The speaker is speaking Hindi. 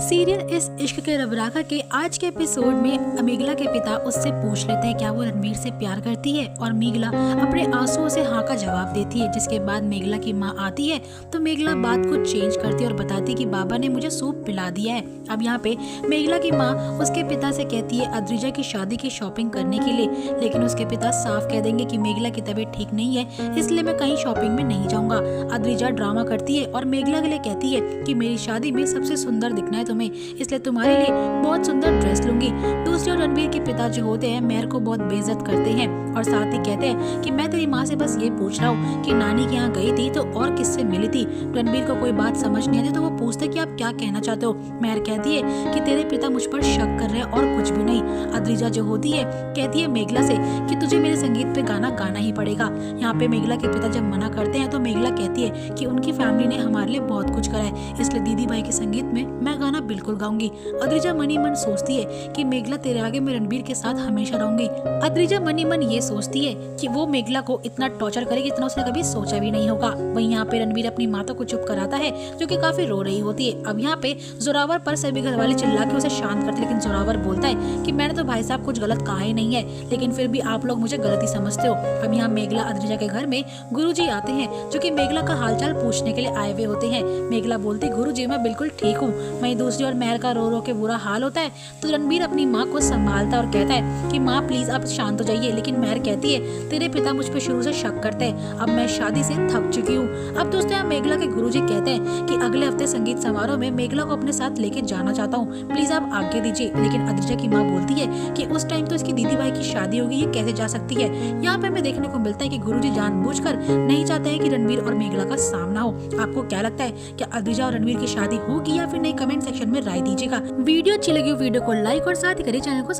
सीरियल इस इश्क के रबराका के आज के एपिसोड में मेघला के पिता उससे पूछ लेते हैं क्या वो रणवीर से प्यार करती है और मेघला अपने आंसुओं से हाँ का जवाब देती है। जिसके बाद मेघला की माँ आती है तो मेघला बात को चेंज करती है और बताती है कि बाबा ने मुझे सूप पिला दिया है। अब यहाँ पे मेघला की माँ उसके पिता से कहती है अद्रिजा की शादी की शॉपिंग करने के लिए, लेकिन उसके पिता साफ कह देंगे कि मेघला की तबीयत ठीक नहीं है इसलिए मैं कहीं शॉपिंग में नहीं जाऊंगा। अद्रिजा ड्रामा करती है और मेघला के लिए कहती है कि मेरी शादी में सबसे सुंदर दिखना है तुम्हें, इसलिए तुम्हारे लिए बहुत सुंदर ड्रेस लूंगी। दूसरी ओर रणवीर के पिता जो होते हैं मेहर को बहुत बेइज्जत करते हैं और साथ ही कहते हैं कि मैं तेरी माँ से बस ये पूछ रहा हूँ कि नानी के यहाँ गई थी तो और किससे मिली थी। रणवीर को कोई बात समझ नहीं आती तो वो पूछते कि आप क्या कहना चाहते हो। मेहर कहती है कि तेरे पिता मुझ पर शक कर रहे हैं और कुछ भी नहीं। अद्रिजा जो होती है कहती है मेघला से कि तुझे मेरे संगीत पे गाना गाना ही पड़ेगा। यहाँ पे मेघला के पिता जब मना करते हैं तो मेघला कहती है कि उनकी फैमिली ने हमारे लिए बहुत कुछ करा है, इसलिए दीदी भाई के संगीत में मैं गाना बिल्कुल गाऊंगी। अद्रिजा मनी मन सोचती है कि मेघला तेरे आगे मैं रणवीर के साथ हमेशा रहूंगी। अद्रिजा मनी मन ये सोचती है कि वो मेघला को इतना टॉर्चर करेगी इतना उसने कभी सोचा भी नहीं होगा। वहीं यहाँ पे रणवीर अपनी माता को चुप कराता है जो कि काफी रो रही होती है। अब यहाँ पे जोरावर पर सभी घर वाले चिल्ला के उसे शांत करते, लेकिन जोरावर बोलता है कि मैंने तो भाई साहब कुछ गलत कहा ही नहीं है, लेकिन फिर भी आप लोग मुझे गलत ही समझते हो। अब यहाँ मेघला अद्रिजा के घर में गुरुजी आते हैं जो कि मेघला का हालचाल पूछने के लिए आए हुए होते हैं। मेघला बोलती गुरुजी मैं बिल्कुल ठीक हूँ। वहीं दूसरी ओर मेहर का रो रो के बुरा हाल होता है तो रणवीर अपनी माँ को संभालता और कहता है कि माँ प्लीज आप शांत हो जाइए, लेकिन मेहर कहती है तेरे पिता मुझ पर शुरू से शक करते हैं, अब मैं शादी से थक चुकी हूँ। अब दोस्तों यहाँ मेघला के गुरुजी कहते हैं कि अगले हफ्ते संगीत समारोह में मेघला को अपने साथ लेके जाना चाहता हूँ, प्लीज आप आज्ञा दीजिए। लेकिन अद्रिजा की माँ बोलती है कि उस टाइम तो इसकी दीदी भाई की शादी होगी, ये कैसे जा सकती है। यहाँ पे हमें देखने को मिलता है कि गुरुजी जानबूझकर नहीं चाहते हैं कि रणवीर और मेघला का सामना हो। आपको क्या लगता है क्या अद्रिजा और रणवीर की शादी होगी या फिर नहीं, कमेंट सेक्शन में राय दीजिएगा। वीडियो अच्छी लगी वीडियो को लाइक और साथ ही करिए चैनल को